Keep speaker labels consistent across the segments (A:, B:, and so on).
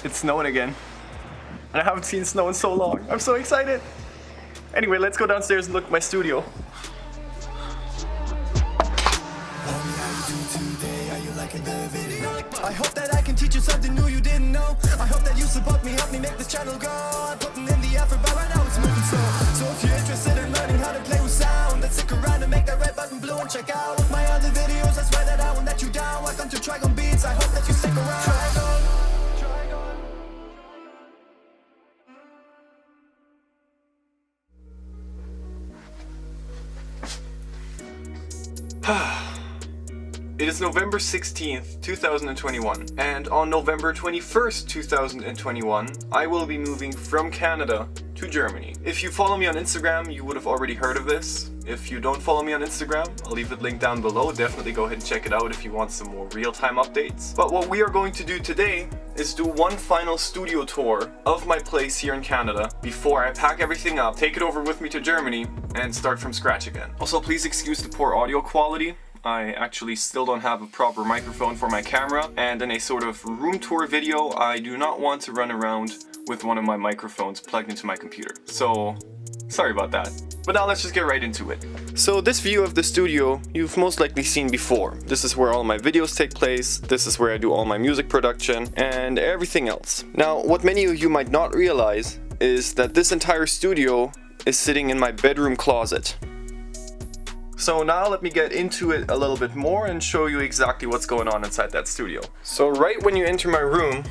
A: It's snowing again. And I haven't seen snow in so long. I'm so excited. Anyway, let's go downstairs and look at my studio.
B: I hope that I can teach you something new you didn't know. I hope that you support me, help me make this channel go. I'm putting in the effort, but right now it's moving slow. So if you're interested in learning how to play with sound, then stick around and make that red button blue and check out my other videos. I swear that I won't let you down. Welcome to TrigonBeats. I hope that you stick around.
A: It is November 16th, 2021, and on November 21st, 2021, I will be moving from Canada to Germany. If you follow me on Instagram, you would have already heard of this. If you don't follow me on Instagram, I'll leave it linked down below. Definitely go ahead and check it out if you want some more real-time updates. But what we are going to do today is do one final studio tour of my place here in Canada before I pack everything up, take it over with me to Germany, and start from scratch again. Also, please excuse the poor audio quality. I actually still don't have a proper microphone for my camera, and in a sort of room tour video, I do not want to run around with one of my microphones plugged into my computer. So, sorry about that. But now let's just get right into it. So this view of the studio you've most likely seen before. This is where all my videos take place, this is where I do all my music production, and everything else. Now, what many of you might not realize is that this entire studio is sitting in my bedroom closet. So now let me get into it a little bit more and show you exactly what's going on inside that studio. So right when you enter my room,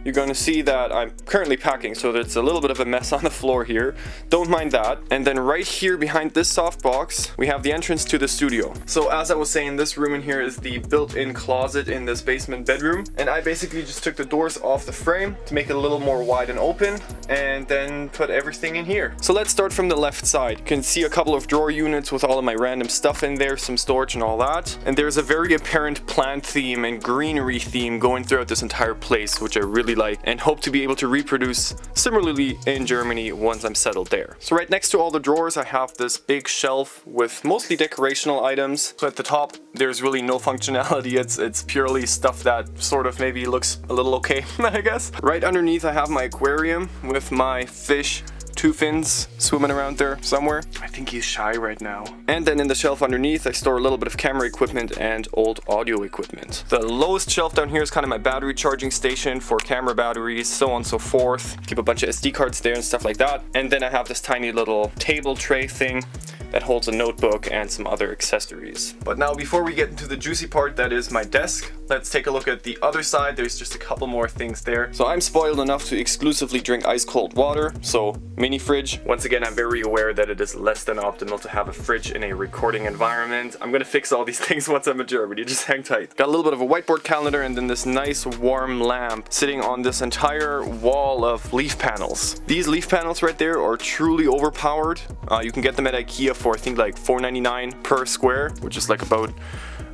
A: you're going to see that I'm currently packing, so there's a little bit of a mess on the floor here. Don't mind that. And then right here behind this softbox, we have the entrance to the studio. So as I was saying, this room in here is the built-in closet in this basement bedroom. And I basically just took the doors off the frame to make it a little more wide and open, and then put everything in here. So let's start from the left side. You can see a couple of drawer units with all of my random stuff in there, some storage and all that. And there's a very apparent plant theme and greenery theme going throughout this entire place, which I really like and hope to be able to reproduce similarly in Germany once I'm settled there. So right next to all the drawers, I have this big shelf with mostly decorational items. So at the top, there's really no functionality. It's purely stuff that sort of maybe looks a little okay, I guess. Right underneath, I have my aquarium with my fish, two fins swimming around there somewhere. I think he's shy right now. And then in the shelf underneath, I store a little bit of camera equipment and old audio equipment. The lowest shelf down here is kind of my battery charging station for camera batteries, so on and so forth. Keep a bunch of SD cards there and stuff like that. And then I have this tiny little table tray thing that holds a notebook and some other accessories. But now before we get into the juicy part, that is my desk, let's take a look at the other side. There's just a couple more things there. So I'm spoiled enough to exclusively drink ice cold water, so mini fridge. Once again, I'm very aware that it is less than optimal to have a fridge in a recording environment. I'm gonna fix all these things once I'm in Germany, just hang tight. Got a little bit of a whiteboard calendar and then this nice warm lamp sitting on this entire wall of leaf panels. These leaf panels right there are truly overpowered. You can get them at IKEA for I think like $4.99 per square, which is like about,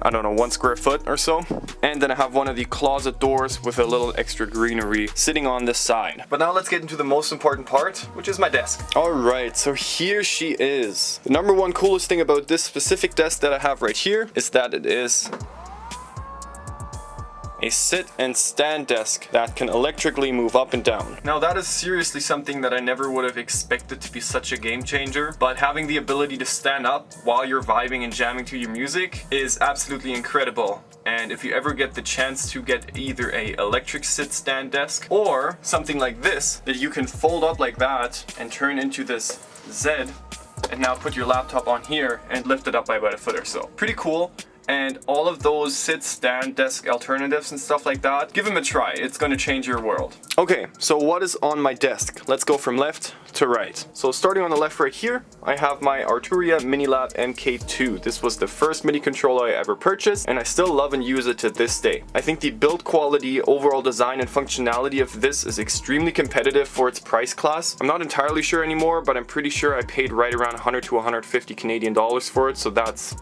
A: I don't know, 1 square foot or so. And then I have one of the closet doors with a little extra greenery sitting on this side. But now let's get into the most important part, which is my desk. Alright, so here she is. The number one coolest thing about this specific desk that I have right here is that it is a sit and stand desk that can electrically move up and down. Now that is seriously something that I never would have expected to be such a game changer, but having the ability to stand up while you're vibing and jamming to your music is absolutely incredible. And if you ever get the chance to get either a electric sit stand desk or something like this that you can fold up like that and turn into this Z, and now put your laptop on here and lift it up by about a foot or so. Pretty cool. And all of those sit, stand, desk alternatives and stuff like that, give them a try. It's gonna change your world. Okay, so what is on my desk? Let's go from left to right. So starting on the left right here, I have my Arturia Minilab MK2. This was the first MIDI controller I ever purchased, and I still love and use it to this day. I think the build quality, overall design, and functionality of this is extremely competitive for its price class. I'm not entirely sure anymore, but I'm pretty sure I paid right around 100 to 150 Canadian dollars for it, so that's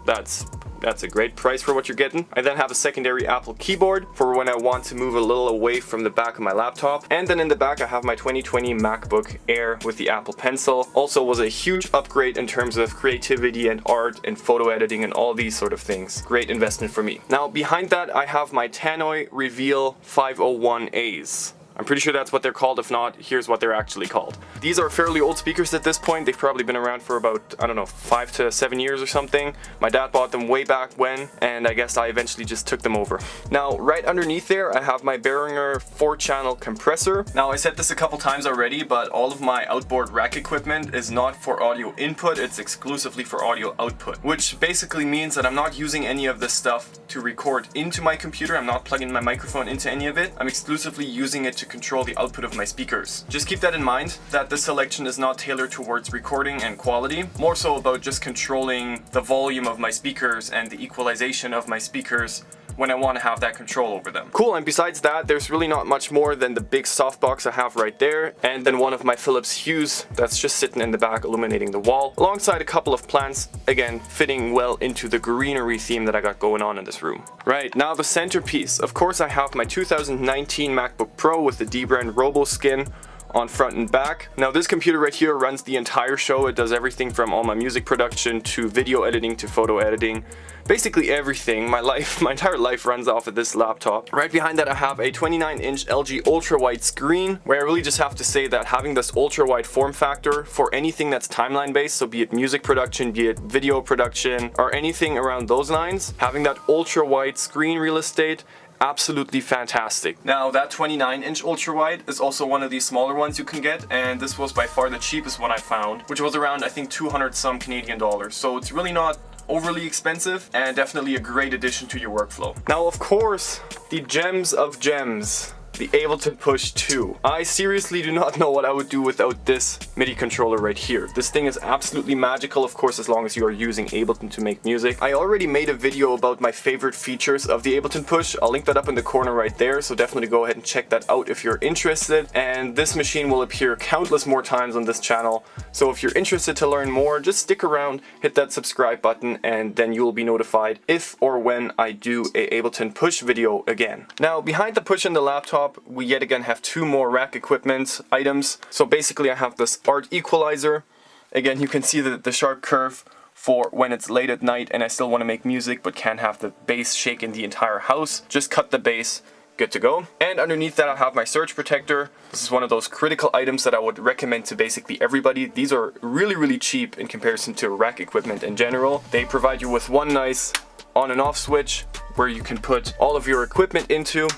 A: a great price for what you're getting. I then have a secondary Apple keyboard for when I want to move a little away from the back of my laptop. And then in the back I have my 2020 MacBook Air with the Apple Pencil. Also was a huge upgrade in terms of creativity and art and photo editing and all these sort of things. Great investment for me. Now behind that I have my Tannoy Reveal 501As. I'm pretty sure that's what they're called. If not, here's what they're actually called. These are fairly old speakers at this point. They've probably been around for about, I don't know, 5 to 7 years or something. My dad bought them way back when, and I guess I eventually just took them over. Now, right underneath there, I have my Behringer 4-channel compressor. Now, I said this a couple times already, but all of my outboard rack equipment is not for audio input, it's exclusively for audio output, which basically means that I'm not using any of this stuff to record into my computer. I'm not plugging my microphone into any of it. I'm exclusively using it to control the output of my speakers. Just keep that in mind, that this selection is not tailored towards recording and quality, more so about just controlling the volume of my speakers and the equalization of my speakers when I want to have that control over them. Cool, and besides that, there's really not much more than the big softbox I have right there, and then one of my Philips Hues that's just sitting in the back illuminating the wall, alongside a couple of plants, again, fitting well into the greenery theme that I got going on in this room. Right, now the centerpiece. Of course, I have my 2019 MacBook Pro with the D-brand Robo Skin on front and back. Now this computer right here runs the entire show. It does everything from all my music production to video editing to photo editing. Basically everything. My entire life runs off of this laptop. Right behind that I have a 29-inch LG ultra-wide screen, where I really just have to say that having this ultra-wide form factor for anything that's timeline based, so be it music production, be it video production, or anything around those lines, having that ultra-wide screen real estate, absolutely fantastic. Now that 29-inch ultra-wide is also one of these smaller ones you can get, and this was by far the cheapest one I found, which was around, I think, 200 some Canadian dollars. So it's really not overly expensive and definitely a great addition to your workflow. Now, of course, the gems of gems, the Ableton Push 2. I seriously do not know what I would do without this MIDI controller right here. This thing is absolutely magical, of course, as long as you are using Ableton to make music. I already made a video about my favorite features of the Ableton Push. I'll link that up in the corner right there, so definitely go ahead and check that out if you're interested. And this machine will appear countless more times on this channel, so if you're interested to learn more, just stick around, hit that subscribe button, and then you will be notified if or when I do a Ableton Push video again. Now, behind the Push in the laptop, we yet again have 2 more rack equipment items. So basically I have this art equalizer. Again, you can see the sharp curve for when it's late at night and I still want to make music but can't have the bass shake in the entire house. Just cut the bass, good to go. And underneath that I have my surge protector. This is one of those critical items that I would recommend to basically everybody. These are really cheap in comparison to rack equipment in general. They provide you with one nice on and off switch where you can put all of your equipment into,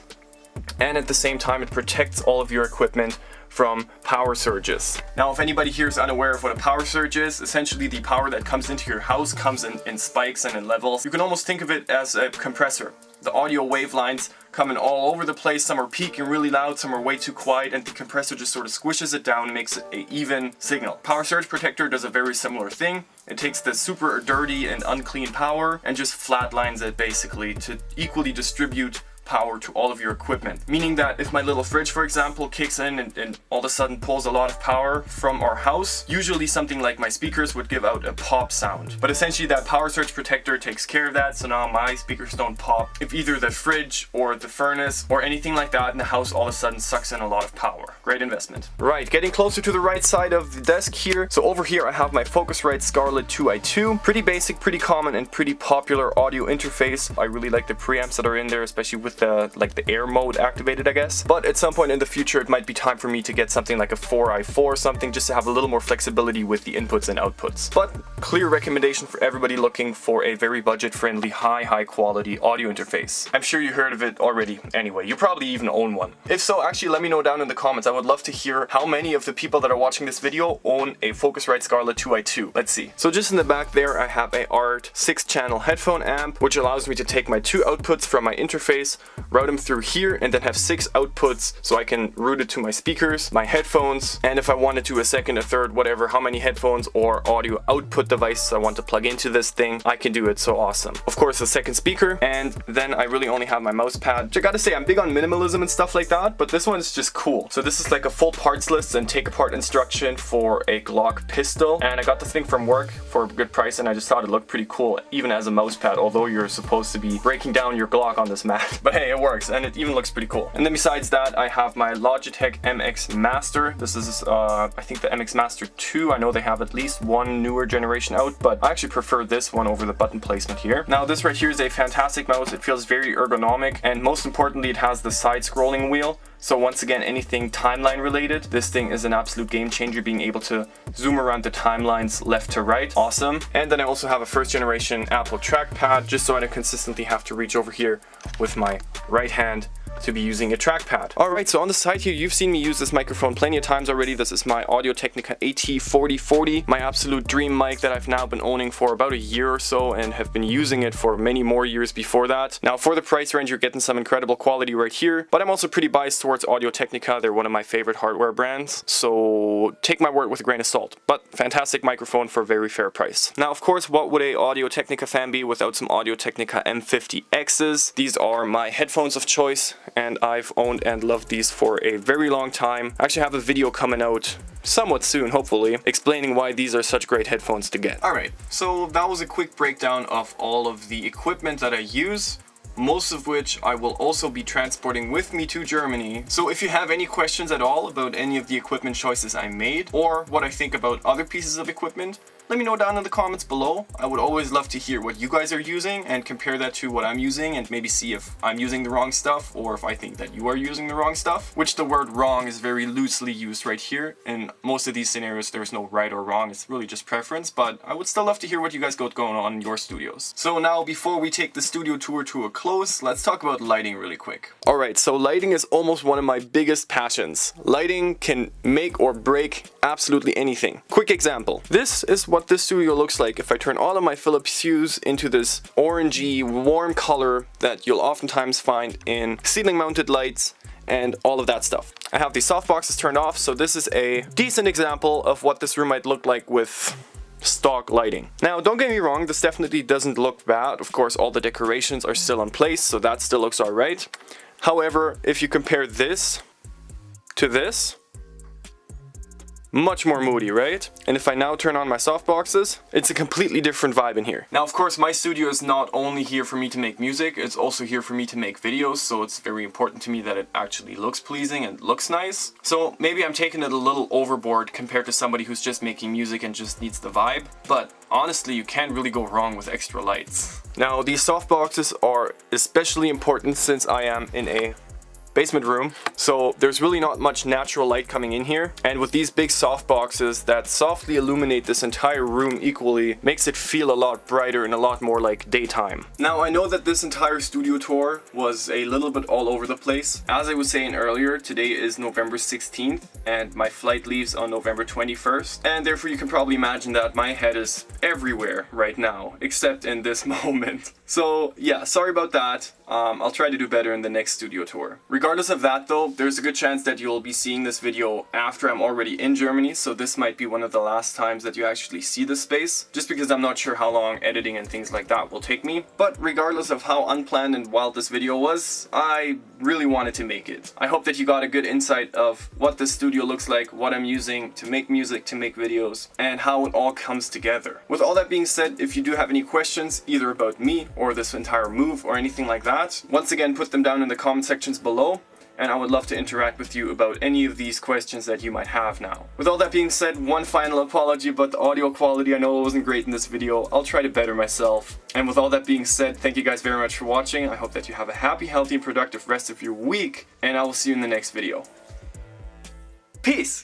A: and at the same time it protects all of your equipment from power surges. Now, if anybody here is unaware of what a power surge is, essentially the power that comes into your house comes in spikes and in levels. You can almost think of it as a compressor. The audio wave lines come in all over the place. Some are peaking really loud, some are way too quiet, and the compressor just sort of squishes it down and makes it an even signal. Power surge protector does a very similar thing. It takes the super dirty and unclean power and just flatlines it basically to equally distribute power to all of your equipment. Meaning that if my little fridge, for example, kicks in and all of a sudden pulls a lot of power from our house, usually something like my speakers would give out a pop sound. But essentially that power surge protector takes care of that, so now my speakers don't pop if either the fridge or the furnace or anything like that in the house all of a sudden sucks in a lot of power. Great investment. Right, getting closer to the right side of the desk here. So over here I have my Focusrite Scarlett 2i2. Pretty basic, pretty common, and pretty popular audio interface. I really like the preamps that are in there, especially with the air mode activated, I guess. But at some point in the future it might be time for me to get something like a 4i4 or something, just to have a little more flexibility with the inputs and outputs. But clear recommendation for everybody looking for a very budget friendly, high quality audio interface. I'm sure you heard of it already anyway. You probably even own one. If so, actually let me know down in the comments. I would love to hear how many of the people that are watching this video own a Focusrite Scarlett 2i2. Let's see. So just in the back there I have a ART 6-channel headphone amp, which allows me to take my 2 outputs from my interface, route them through here, and then have 6 outputs so I can route it to my speakers, my headphones, and if I wanted to a second, a third, whatever, how many headphones or audio output devices I want to plug into this thing, I can do it. So awesome. Of course, a second speaker, and then I really only have my mouse pad, which I gotta say I'm big on minimalism and stuff like that, but this one's just cool. So this is like a full parts list and take apart instruction for a Glock pistol, and I got this thing from work for a good price, and I just thought it looked pretty cool even as a mouse pad, although you're supposed to be breaking down your Glock on this mat. But hey, it works. And it even looks pretty cool. And then besides that, I have my Logitech MX Master. This is I think the MX Master 2. I know they have at least one newer generation out, but I actually prefer this one over the button placement here. Now this right here is a fantastic mouse. It feels very ergonomic, and most importantly it has the side scrolling wheel. So once again, anything timeline related, this thing is an absolute game changer, being able to zoom around the timelines left to right. Awesome. And then I also have a first generation Apple trackpad, just so I don't consistently have to reach over here with my right hand to be using a trackpad. Alright, so on the side here, you've seen me use this microphone plenty of times already. This is my Audio-Technica AT4040, my absolute dream mic that I've now been owning for about a year or so and have been using it for many more years before that. Now for the price range, you're getting some incredible quality right here, but I'm also pretty biased towards Audio-Technica. They're one of my favorite hardware brands, so take my word with a grain of salt, but fantastic microphone for a very fair price. Now of course, what would a Audio-Technica fan be without some Audio-Technica M50Xs? These are my headphones of choice, and I've owned and loved these for a very long time. I actually have a video coming out somewhat soon, hopefully, explaining why these are such great headphones to get. Alright, so that was a quick breakdown of all of the equipment that I use, most of which I will also be transporting with me to Germany. So if you have any questions at all about any of the equipment choices I made, or what I think about other pieces of equipment, let me know down in the comments below. I would always love to hear what you guys are using and compare that to what I'm using, and maybe see if I'm using the wrong stuff or if I think that you are using the wrong stuff, which the word wrong is very loosely used right here. In most of these scenarios, there's no right or wrong. It's really just preference, but I would still love to hear what you guys got going on in your studios. So now, before we take the studio tour to a close, let's talk about lighting really quick. Alright, so lighting is almost one of my biggest passions. Lighting can make or break absolutely anything. Quick example. This is what this studio looks like if I turn all of my Philips hues into this orangey warm color that you'll oftentimes find in ceiling mounted lights and all of that stuff. I have these softboxes turned off, so this is a decent example of what this room might look like with stock lighting. Now don't get me wrong, this definitely doesn't look bad. Of course, all the decorations are still in place, so that still looks alright. However, if you compare this to this, much more moody, right? And if I now turn on my softboxes, it's a completely different vibe in here. Now of course, my studio is not only here for me to make music, it's also here for me to make videos, so it's very important to me that it actually looks pleasing and looks nice. So maybe I'm taking it a little overboard compared to somebody who's just making music and just needs the vibe, but honestly, you can't really go wrong with extra lights. Now these softboxes are especially important since I am in a basement room, so there's really not much natural light coming in here, and with these big soft boxes that softly illuminate this entire room equally makes it feel a lot brighter and a lot more like daytime. Now I know that this entire studio tour was a little bit all over the place. As I was saying earlier, today is November 16th and my flight leaves on November 21st, and therefore you can probably imagine that my head is everywhere right now except in this moment. So yeah, sorry about that. I'll try to do better in the next studio tour. Regardless of that though, there's a good chance that you'll be seeing this video after I'm already in Germany, so this might be one of the last times that you actually see this space, just because I'm not sure how long editing and things like that will take me. But regardless of how unplanned and wild this video was, I really wanted to make it. I hope that you got a good insight of what this studio looks like, what I'm using to make music, to make videos, and how it all comes together. With all that being said, if you do have any questions, either about me or this entire move or anything like that, once again put them down in the comment sections below, and I would love to interact with you about any of these questions that you might have now. With all that being said, one final apology about the audio quality. I know it wasn't great in this video. I'll try to better myself. And with all that being said, thank you guys very much for watching. I hope that you have a happy, healthy, and productive rest of your week, and I will see you in the next video. Peace!